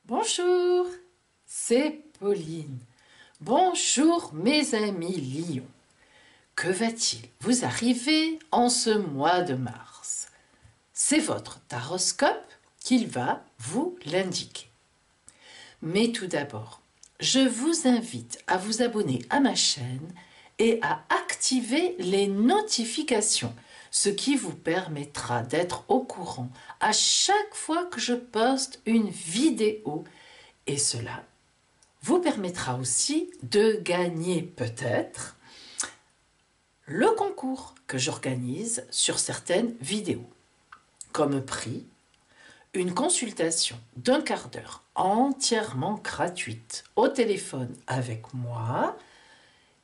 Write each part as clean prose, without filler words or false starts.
Bonjour, c'est Pauline. Bonjour mes amis lions. Que va-t-il vous arriver en ce mois de mars? C'est votre taroscope qui va vous l'indiquer. Mais tout d'abord, je vous invite à vous abonner à ma chaîne et à activer les notifications, ce qui vous permettra d'être au courant à chaque fois que je poste une vidéo, et cela vous permettra aussi de gagner peut-être le concours que j'organise sur certaines vidéos. Comme prix, une consultation d'1 quart d'heure entièrement gratuite au téléphone avec moi.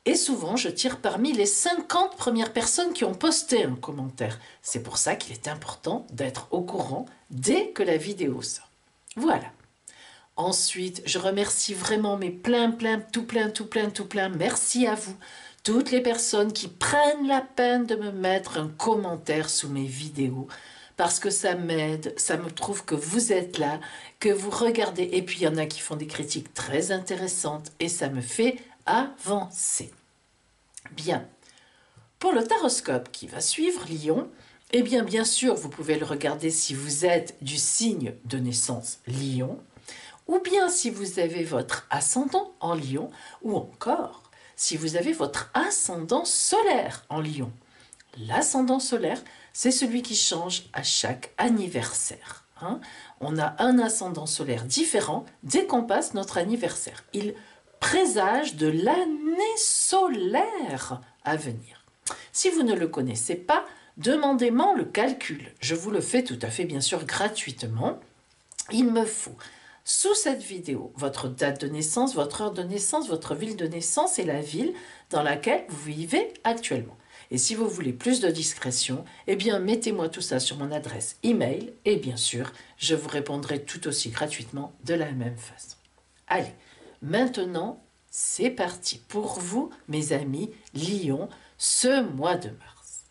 Et souvent, je tire parmi les 50 premières personnes qui ont posté un commentaire. C'est pour ça qu'il est important d'être au courant dès que la vidéo sort. Voilà. Ensuite, je remercie vraiment mes tout plein, merci à vous. Toutes les personnes qui prennent la peine de me mettre un commentaire sous mes vidéos. Parce que ça m'aide, ça me prouve que vous êtes là, que vous regardez. Et puis, il y en a qui font des critiques très intéressantes et ça me fait avancer. Bien. Pour le taroscope qui va suivre, Lion, eh bien sûr, vous pouvez le regarder si vous êtes du signe de naissance Lion, ou bien si vous avez votre ascendant en Lion, ou encore si vous avez votre ascendant solaire en Lion. L'ascendant solaire, c'est celui qui change à chaque anniversaire. On a un ascendant solaire différent dès qu'on passe notre anniversaire. Il présage de l'année solaire à venir. Si vous ne le connaissez pas, demandez-moi le calcul. Je vous le fais tout à fait, bien sûr, gratuitement. Il me faut, sous cette vidéo, votre date de naissance, votre heure de naissance, votre ville de naissance et la ville dans laquelle vous vivez actuellement. Et si vous voulez plus de discrétion, eh bien, mettez-moi tout ça sur mon adresse email et bien sûr, je vous répondrai tout aussi gratuitement de la même façon. Allez, maintenant, c'est parti pour vous, mes amis Lion, ce mois de mars.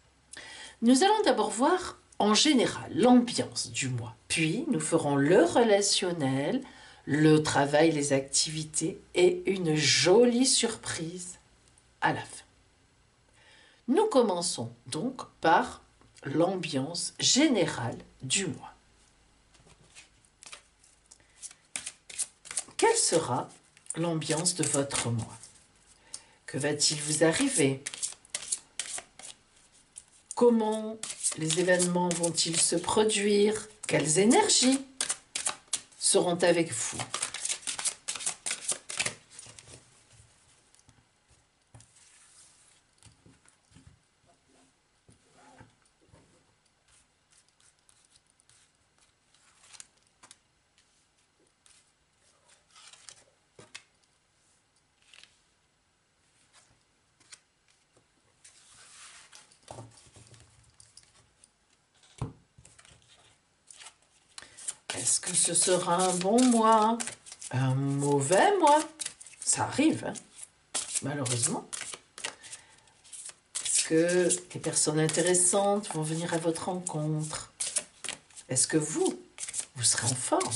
Nous allons d'abord voir en général l'ambiance du mois, puis nous ferons le relationnel, le travail, les activités et une jolie surprise à la fin. Nous commençons donc par l'ambiance générale du mois. Quelle sera l'ambiance de votre mois? Que va-t-il vous arriver? Comment les événements vont-ils se produire? Quelles énergies seront avec vous? Est-ce que ce sera un bon mois? Un mauvais mois? Ça arrive, hein, malheureusement. Est-ce que les personnes intéressantes vont venir à votre rencontre? Est-ce que vous serez en forme?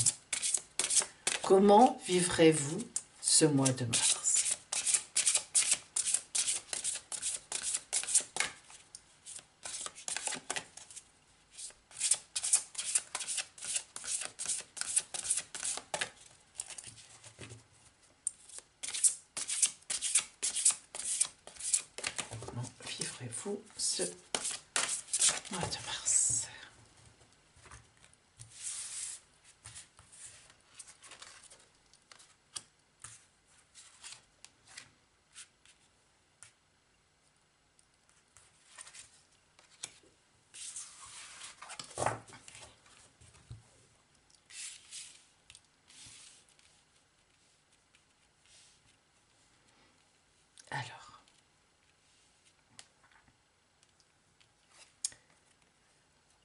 Comment vivrez-vous ce mois de mars? Comment vivrez-vous ce mois de mars? Alors,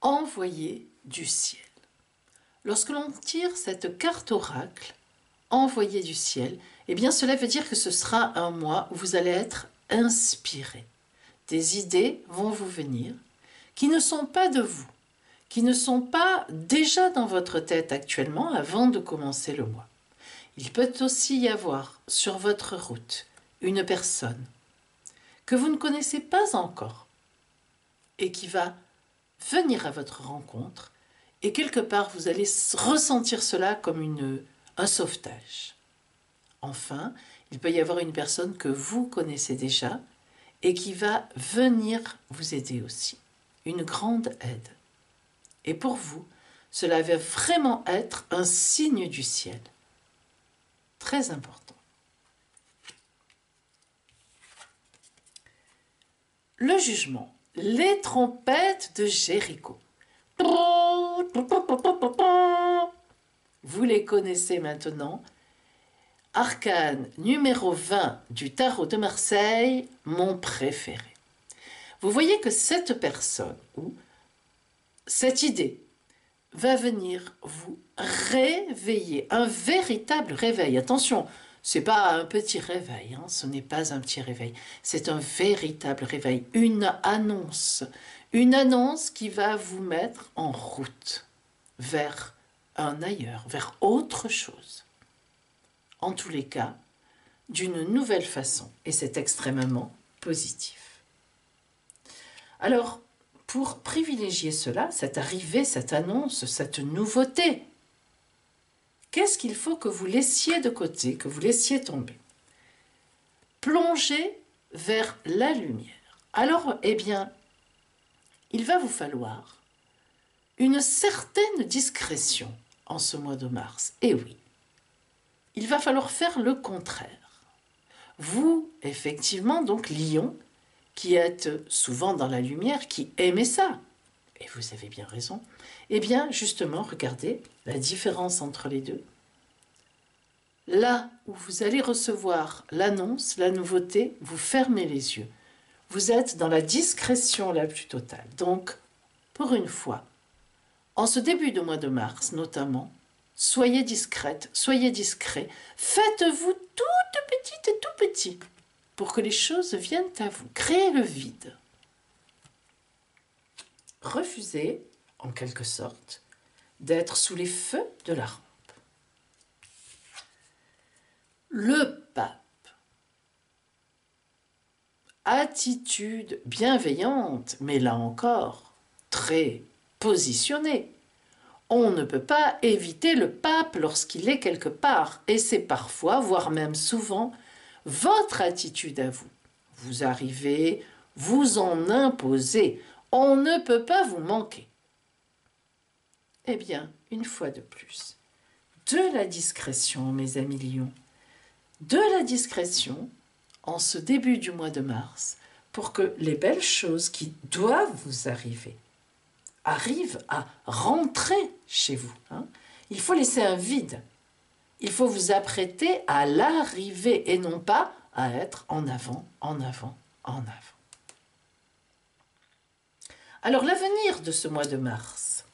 envoyer du ciel. Lorsque l'on tire cette carte oracle, envoyer du ciel, eh bien cela veut dire que ce sera un mois où vous allez être inspiré, des idées vont vous venir qui ne sont pas de vous, qui ne sont pas déjà dans votre tête actuellement avant de commencer le mois. Il peut aussi y avoir sur votre route une personne que vous ne connaissez pas encore et qui va venir à votre rencontre et quelque part vous allez ressentir cela comme un sauvetage. Enfin, il peut y avoir une personne que vous connaissez déjà et qui va venir vous aider aussi. Une grande aide. Et pour vous, cela va vraiment être un signe du ciel. Très important. Le jugement. Les trompettes de Jéricho. Vous les connaissez maintenant. Arcane numéro 20 du tarot de Marseille, mon préféré. Vous voyez que cette personne ou cette idée va venir vous réveiller, un véritable réveil. Attention, ce n'est pas un petit réveil, hein, ce n'est pas un petit réveil, c'est un véritable réveil, une annonce qui va vous mettre en route vers un ailleurs, vers autre chose. En tous les cas, d'une nouvelle façon, et c'est extrêmement positif. Alors, pour privilégier cela, cette arrivée, cette annonce, cette nouveauté, qu'est-ce qu'il faut que vous laissiez de côté, que vous laissiez tomber? Plongez vers la lumière. Alors, eh bien, il va vous falloir une certaine discrétion en ce mois de mars. Et oui, il va falloir faire le contraire. Vous, effectivement, donc Lion, qui êtes souvent dans la lumière, qui aimez ça, et vous avez bien raison, eh bien, justement, regardez la différence entre les deux. Là où vous allez recevoir l'annonce, la nouveauté, vous fermez les yeux. Vous êtes dans la discrétion la plus totale. Donc, pour une fois, en ce début de mois de mars notamment, soyez discrète, soyez discret, faites-vous toute petite et tout petit pour que les choses viennent à vous. Créez le vide. Refusez, en quelque sorte, d'être sous les feux de la rampe. Le pape. Attitude bienveillante, mais là encore, très positionnée. On ne peut pas éviter le pape lorsqu'il est quelque part, et c'est parfois, voire même souvent, votre attitude à vous. Vous arrivez, vous en imposez, on ne peut pas vous manquer. Eh bien, une fois de plus, de la discrétion, mes amis lions, de la discrétion en ce début du mois de mars pour que les belles choses qui doivent vous arriver arrivent à rentrer chez vous. Hein. Il faut laisser un vide. Il faut vous apprêter à l'arrivée et non pas à être en avant, en avant, en avant. Alors l'avenir de ce mois de mars.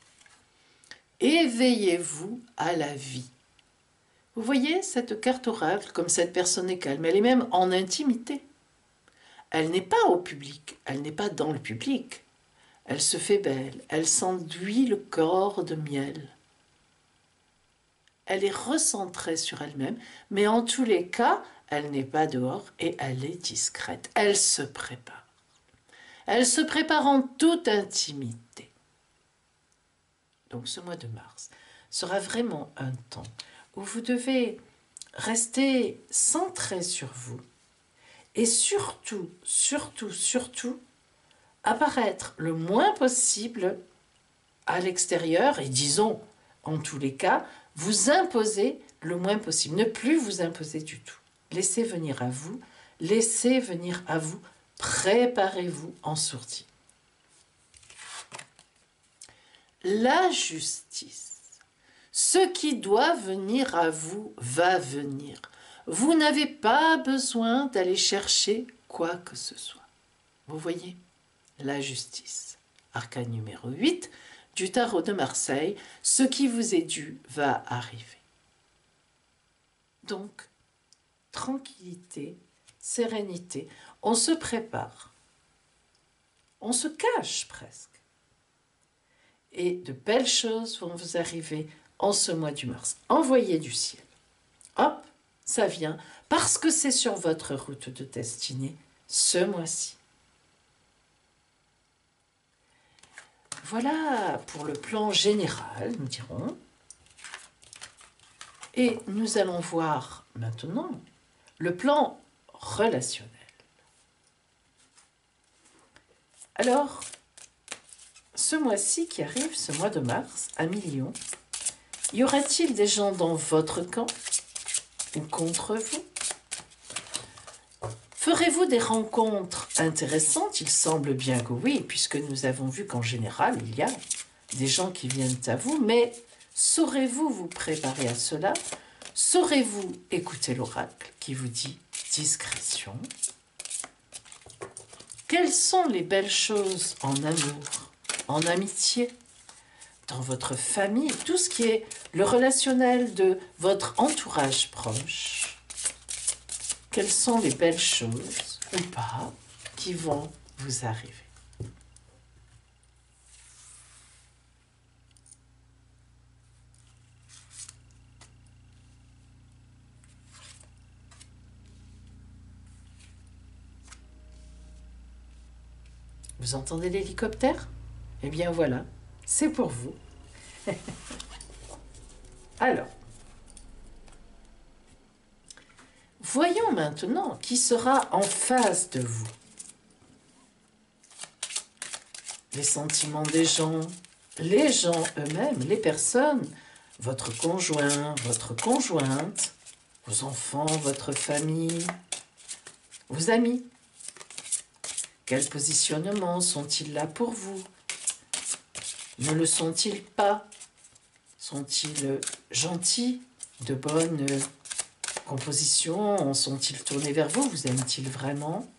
Éveillez-vous à la vie. Vous voyez cette carte oracle, comme cette personne est calme, elle est même en intimité. Elle n'est pas au public, elle n'est pas dans le public. Elle se fait belle, elle s'enduit le corps de miel. Elle est recentrée sur elle-même, mais en tous les cas, elle n'est pas dehors et elle est discrète. Elle se prépare. Elle se prépare en toute intimité. Donc ce mois de mars sera vraiment un temps où vous devez rester centré sur vous et surtout, surtout, surtout, apparaître le moins possible à l'extérieur et disons, en tous les cas, vous imposer le moins possible. Ne plus vous imposer du tout. Laissez venir à vous, laissez venir à vous, préparez-vous en sourdine. La justice. Ce qui doit venir à vous va venir. Vous n'avez pas besoin d'aller chercher quoi que ce soit. Vous voyez, la justice. Arcane numéro 8 du tarot de Marseille. Ce qui vous est dû va arriver. Donc, tranquillité, sérénité. On se prépare On se cache presque. Et de belles choses vont vous arriver en ce mois du mars. Envoyez du ciel. Hop, ça vient parce que c'est sur votre route de destinée ce mois-ci. Voilà pour le plan général, nous dirons. Et nous allons voir maintenant le plan relationnel. Alors, ce mois-ci qui arrive, ce mois de mars, à Lion, y aura-t-il des gens dans votre camp ou contre vous? Ferez-vous des rencontres intéressantes? Il semble bien que oui, puisque nous avons vu qu'en général, il y a des gens qui viennent à vous, mais saurez-vous vous préparer à cela? Saurez-vous écouter l'oracle qui vous dit discrétion? Quelles sont les belles choses en amour, en amitié, dans votre famille, tout ce qui est le relationnel de votre entourage proche? Quelles sont les belles choses, ou pas, qui vont vous arriver? Vous entendez l'hélicoptère? Eh bien voilà, c'est pour vous. Alors, voyons maintenant qui sera en face de vous. Les sentiments des gens, les gens eux-mêmes, les personnes, votre conjoint, votre conjointe, vos enfants, votre famille, vos amis. Quel positionnement sont-ils là pour vous? Ne le sont-ils pas? Sont-ils gentils, de bonne composition? Sont-ils tournés vers vous? Vous aiment-ils vraiment?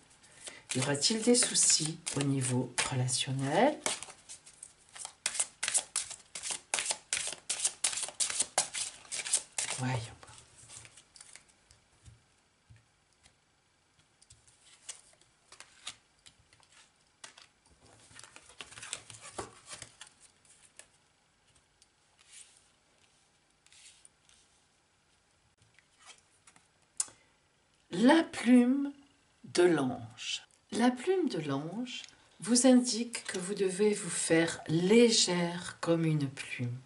Y aura-t-il des soucis au niveau relationnel? Voyons. La plume de l'ange. La plume de l'ange vous indique que vous devez vous faire légère comme une plume.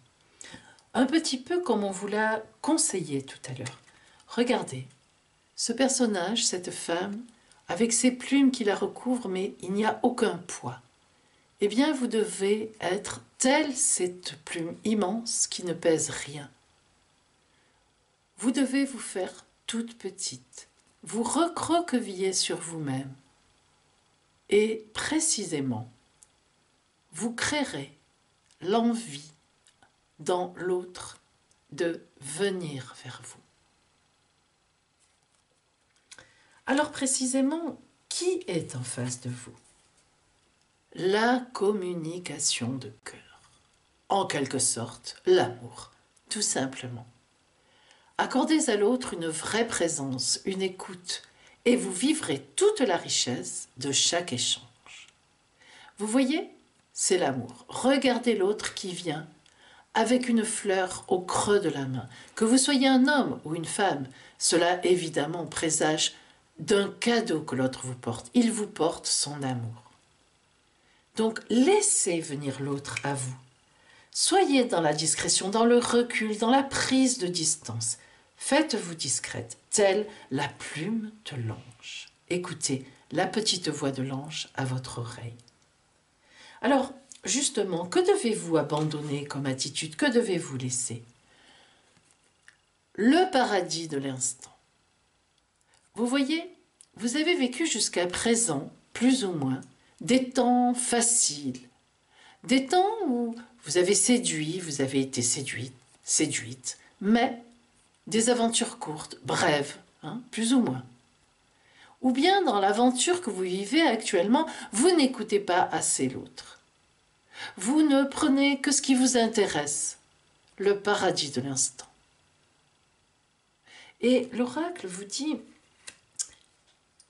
Un petit peu comme on vous l'a conseillé tout à l'heure. Regardez, ce personnage, cette femme, avec ses plumes qui la recouvrent, mais il n'y a aucun poids. Eh bien, vous devez être telle cette plume immense qui ne pèse rien. Vous devez vous faire toute petite. Vous recroquevillez sur vous-même. Et précisément, vous créerez l'envie dans l'autre de venir vers vous. Alors précisément, qui est en face de vous? La communication de cœur. En quelque sorte, l'amour, tout simplement. Accordez à l'autre une vraie présence, une écoute, et vous vivrez toute la richesse de chaque échange. Vous voyez, c'est l'amour. Regardez l'autre qui vient avec une fleur au creux de la main. Que vous soyez un homme ou une femme, cela évidemment présage d'un cadeau que l'autre vous porte. Il vous porte son amour. Donc laissez venir l'autre à vous. Soyez dans la discrétion, dans le recul, dans la prise de distance. Faites-vous discrète, telle la plume de l'ange. Écoutez la petite voix de l'ange à votre oreille. Alors, justement, que devez-vous abandonner comme attitude? Que devez-vous laisser? Le paradis de l'instant. Vous voyez, vous avez vécu jusqu'à présent, plus ou moins, des temps faciles, des temps où vous avez séduit, vous avez été séduite, mais des aventures courtes, brèves, plus ou moins. Ou bien dans l'aventure que vous vivez actuellement, vous n'écoutez pas assez l'autre. Vous ne prenez que ce qui vous intéresse, le paradis de l'instant. Et l'oracle vous dit,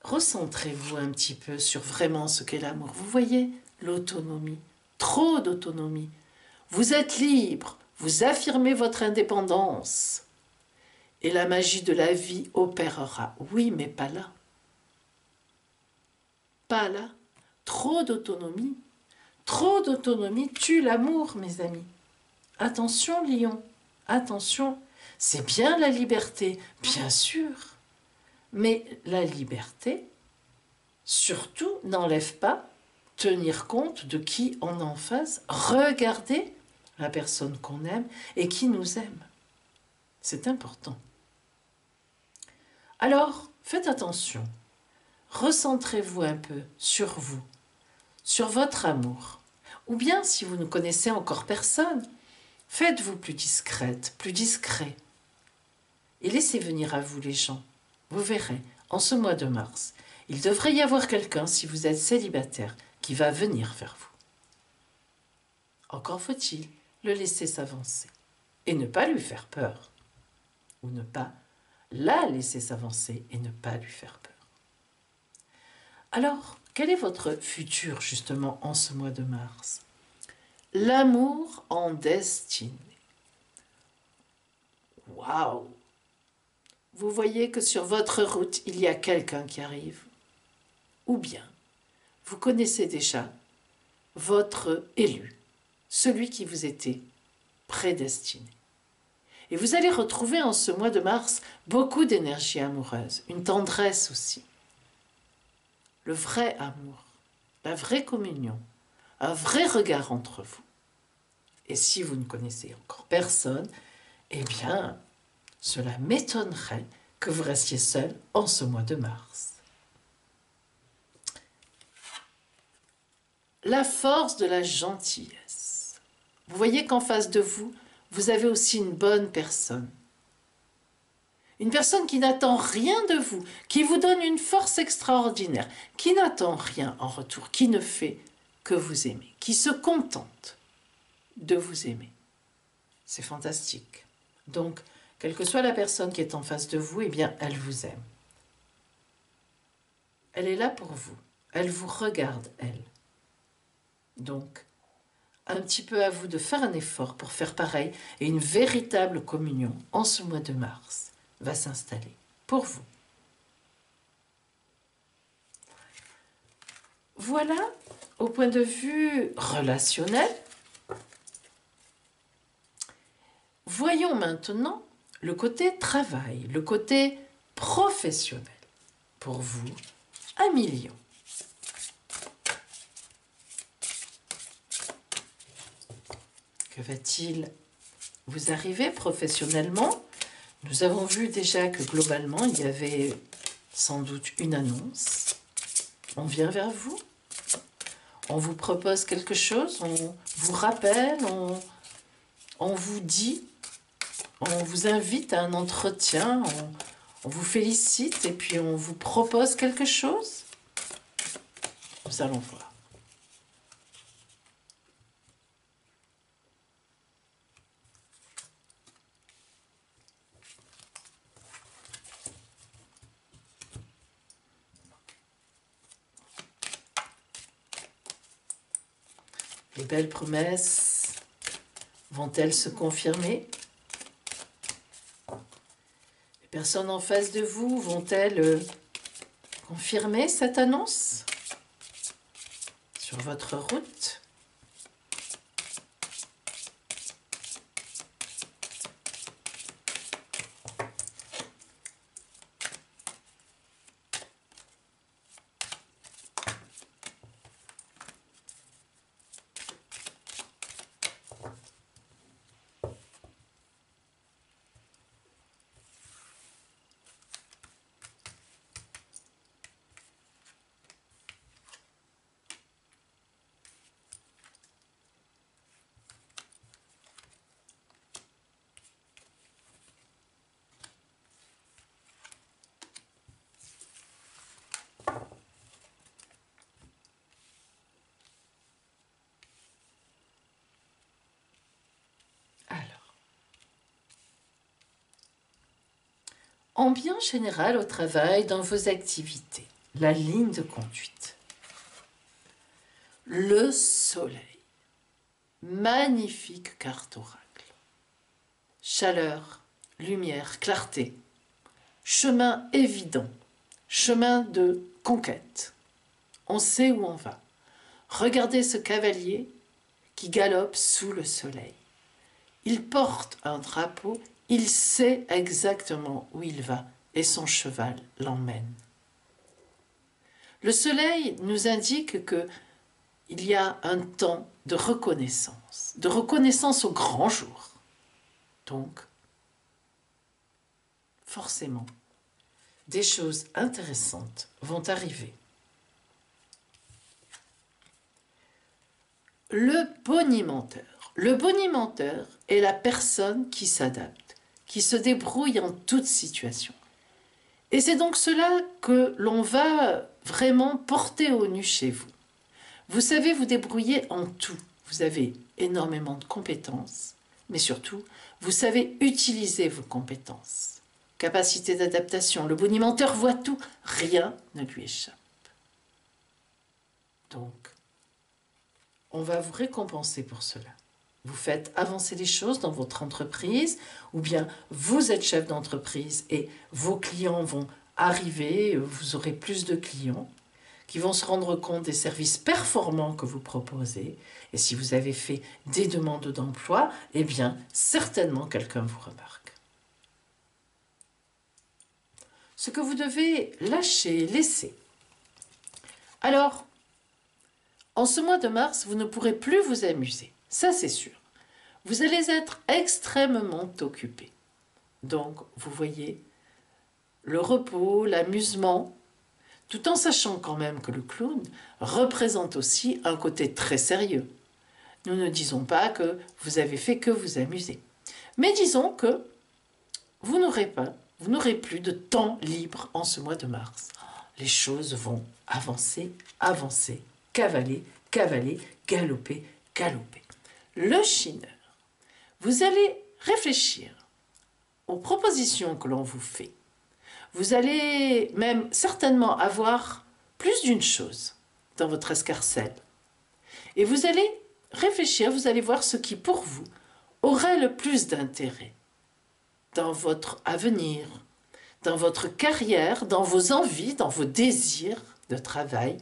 recentrez-vous un petit peu sur vraiment ce qu'est l'amour. Vous voyez l'autonomie, trop d'autonomie. Vous êtes libre, vous affirmez votre indépendance. Et la magie de la vie opérera. Oui, mais pas là. Pas là. Trop d'autonomie. Trop d'autonomie tue l'amour, mes amis. Attention, Lion. Attention. C'est bien la liberté, bien sûr. Mais la liberté, surtout, n'enlève pas tenir compte de qui on est en face, regarder la personne qu'on aime et qui nous aime. C'est important. Alors, faites attention. Recentrez-vous un peu sur vous, sur votre amour. Ou bien, si vous ne connaissez encore personne, faites-vous plus discrète, plus discret. Et laissez venir à vous les gens. Vous verrez, en ce mois de mars, il devrait y avoir quelqu'un, si vous êtes célibataire, qui va venir vers vous. Encore faut-il le laisser s'avancer et ne pas lui faire peur. Ou ne pas la laisser s'avancer et ne pas lui faire peur. Alors, quel est votre futur justement en ce mois de mars? L'amour en destinée. Waouh! Vous voyez que sur votre route, il y a quelqu'un qui arrive. Ou bien, vous connaissez déjà votre élu, celui qui vous était prédestiné. Et vous allez retrouver en ce mois de mars beaucoup d'énergie amoureuse, une tendresse aussi. Le vrai amour, la vraie communion, un vrai regard entre vous. Et si vous ne connaissez encore personne, eh bien, cela m'étonnerait que vous restiez seul en ce mois de mars. La force de la gentillesse. Vous voyez qu'en face de vous, vous avez aussi une bonne personne. Une personne qui n'attend rien de vous, qui vous donne une force extraordinaire, qui n'attend rien en retour, qui ne fait que vous aimer, qui se contente de vous aimer. C'est fantastique. Donc, quelle que soit la personne qui est en face de vous, eh bien, elle vous aime. Elle est là pour vous. Elle vous regarde, elle. Donc, un petit peu à vous de faire un effort pour faire pareil et une véritable communion en ce mois de mars va s'installer pour vous. Voilà, au point de vue relationnel. Voyons maintenant le côté travail, le côté professionnel. Pour vous, Amis Lion. Que va-t-il vous arriver professionnellement? Nous avons vu déjà que globalement, il y avait sans doute une annonce. On vient vers vous. On vous propose quelque chose, on vous rappelle, on vous dit, on vous invite à un entretien, on vous félicite et puis on vous propose quelque chose. Nous allons voir. Les belles promesses vont-elles se confirmer? Les personnes en face de vous vont-elles confirmer cette annonce sur votre route? Ambiance générale au travail, dans vos activités. la ligne de conduite. Le soleil. Magnifique carte oracle. Chaleur, lumière, clarté. Chemin évident. Chemin de conquête. On sait où on va. Regardez ce cavalier qui galope sous le soleil. Il porte un drapeau, il sait exactement où il va et son cheval l'emmène. Le soleil nous indique qu'il y a un temps de reconnaissance au grand jour. Donc, forcément, des choses intéressantes vont arriver. Le bonimenteur. Le bonimenteur est la personne qui s'adapte, qui se débrouille en toute situation. Et c'est donc cela que l'on va vraiment porter au nu chez vous. Vous savez vous débrouiller en tout. Vous avez énormément de compétences, mais surtout, vous savez utiliser vos compétences. Capacité d'adaptation. Le bonimenteur voit tout, rien ne lui échappe. Donc, on va vous récompenser pour cela. Vous faites avancer les choses dans votre entreprise, ou bien vous êtes chef d'entreprise et vos clients vont arriver, vous aurez plus de clients qui vont se rendre compte des services performants que vous proposez. Et si vous avez fait des demandes d'emploi, eh bien, certainement quelqu'un vous remarque. Ce que vous devez lâcher, laisser. Alors, en ce mois de mars, vous ne pourrez plus vous amuser. Ça, c'est sûr. Vous allez être extrêmement occupé. Donc, vous voyez, le repos, l'amusement, tout en sachant quand même que le clown représente aussi un côté très sérieux. Nous ne disons pas que vous avez fait que vous amuser. Mais disons que vous n'aurez plus de temps libre en ce mois de mars. Les choses vont avancer, avancer, cavaler, cavaler, galoper, galoper. Le chineur. Vous allez réfléchir aux propositions que l'on vous fait. Vous allez même certainement avoir plus d'une chose dans votre escarcelle. Et vous allez réfléchir, vous allez voir ce qui pour vous aurait le plus d'intérêt dans votre avenir, dans votre carrière, dans vos envies, dans vos désirs de travail.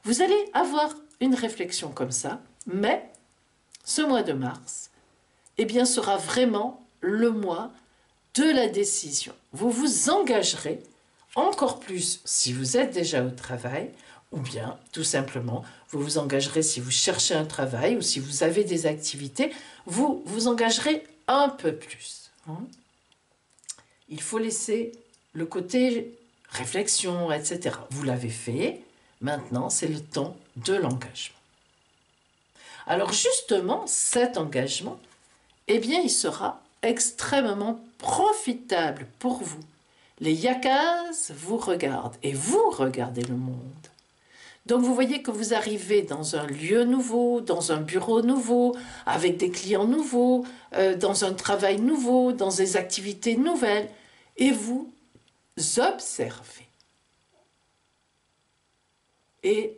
Vous allez avoir une réflexion comme ça, mais ce mois de mars, eh bien, sera vraiment le mois de la décision. Vous vous engagerez encore plus si vous êtes déjà au travail, ou bien tout simplement vous vous engagerez si vous cherchez un travail ou si vous avez des activités, vous vous engagerez un peu plus. Il faut laisser le côté réflexion, etc. Vous l'avez fait, maintenant c'est le temps de l'engagement. Alors justement, cet engagement, eh bien, il sera extrêmement profitable pour vous. Les yakas vous regardent et vous regardez le monde. Donc vous voyez que vous arrivez dans un lieu nouveau, dans un bureau nouveau, avec des clients nouveaux, dans un travail nouveau, dans des activités nouvelles, et vous observez. Et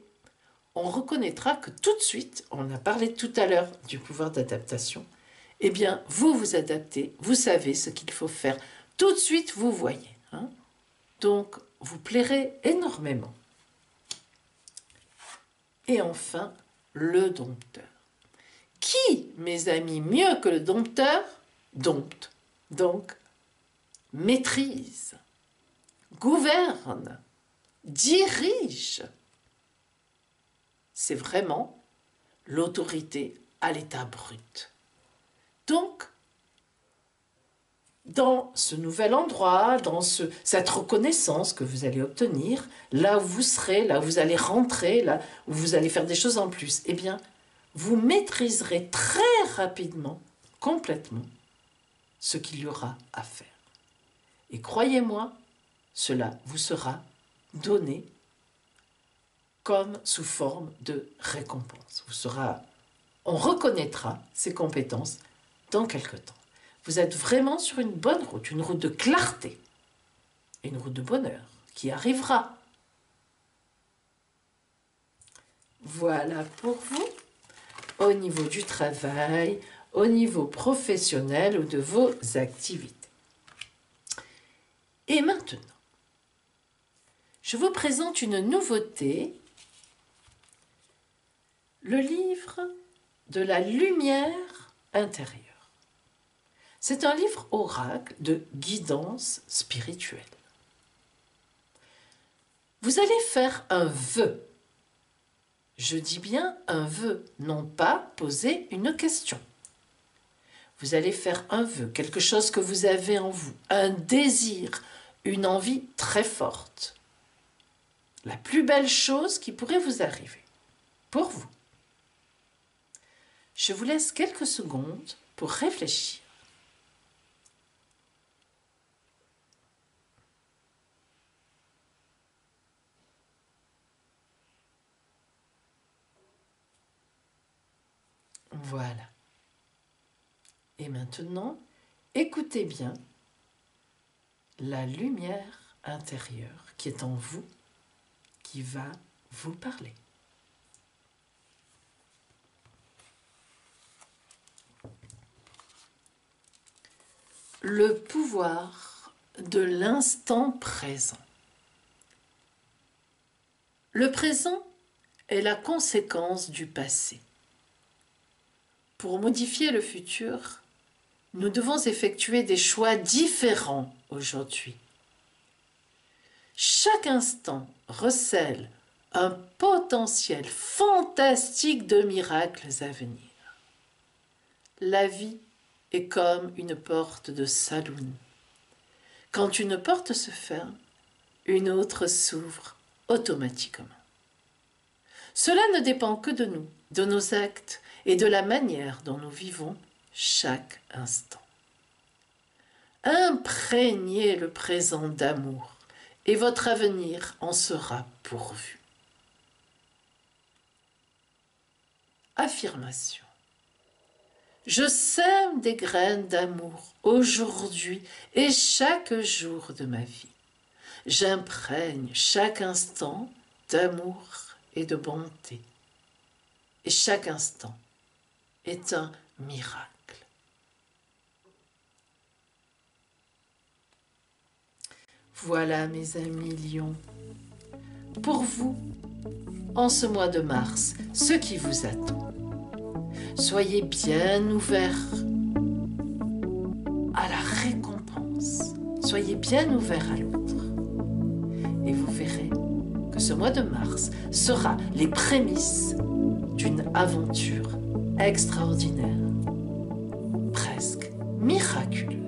on reconnaîtra que tout de suite, on a parlé tout à l'heure du pouvoir d'adaptation, eh bien, vous vous adaptez, vous savez ce qu'il faut faire. Tout de suite, vous voyez. Donc, vous plairez énormément. Et enfin, le dompteur. Qui, mes amis, mieux que le dompteur, dompte, donc maîtrise, gouverne, dirige. C'est vraiment l'autorité à l'état brut. Donc, dans ce nouvel endroit, dans cette reconnaissance que vous allez obtenir, là où vous serez, là où vous allez rentrer, là où vous allez faire des choses en plus, eh bien, vous maîtriserez très rapidement, complètement, ce qu'il y aura à faire. Et croyez-moi, cela vous sera donné comme sous forme de récompense. On reconnaîtra ces compétences dans quelque temps. Vous êtes vraiment sur une bonne route, une route de clarté, une route de bonheur qui arrivera Voilà pour vous, au niveau du travail, au niveau professionnel ou de vos activités. Et maintenant, je vous présente une nouveauté, le livre de la lumière intérieure. C'est un livre oracle de guidance spirituelle. Vous allez faire un vœu. Je dis bien un vœu, non pas poser une question. Vous allez faire un vœu, quelque chose que vous avez en vous, un désir, une envie très forte. La plus belle chose qui pourrait vous arriver, pour vous. Je vous laisse quelques secondes pour réfléchir. Voilà. Et maintenant, écoutez bien la lumière intérieure qui est en vous, qui va vous parler. Le pouvoir de l'instant présent. Le présent est la conséquence du passé. Pour modifier le futur, nous devons effectuer des choix différents aujourd'hui. Chaque instant recèle un potentiel fantastique de miracles à venir. La vie est comme une porte de saloon. Quand une porte se ferme, une autre s'ouvre automatiquement. Cela ne dépend que de nous, de nos actes et de la manière dont nous vivons chaque instant. Imprégnez le présent d'amour et votre avenir en sera pourvu. Affirmation. Je sème des graines d'amour aujourd'hui et chaque jour de ma vie. J'imprègne chaque instant d'amour et de bonté. Et chaque instant est un miracle. Voilà mes amis lions, pour vous, en ce mois de mars, ce qui vous attend. Soyez bien ouverts à la récompense. Soyez bien ouverts à l'autre. Et vous verrez que ce mois de mars sera les prémices d'une aventure extraordinaire, presque miraculeuse.